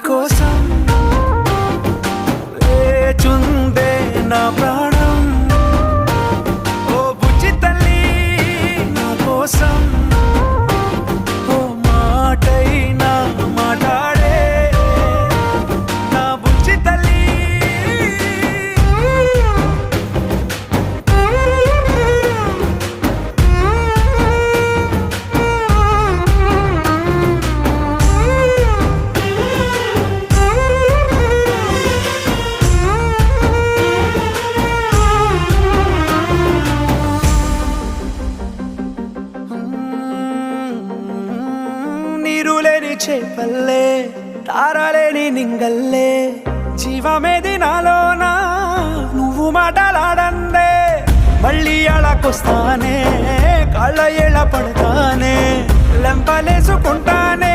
కోసం లేచుందే నా ప్రాణం. ఓ బుజ్జి తల్లి నా కోసం ఓ మాటైనా మాట్లాడే నా బుజ్జి తల్లి. నీరులేని చేపల్లే తారలేని నింగల్లే జీవమేది నాలోనా నువ్వు మాటలాడందే. మళ్ళీ అళకొస్తానే కాళ్ళ ఎళ్ళ పడతానే లెంపలేసుకుంటానే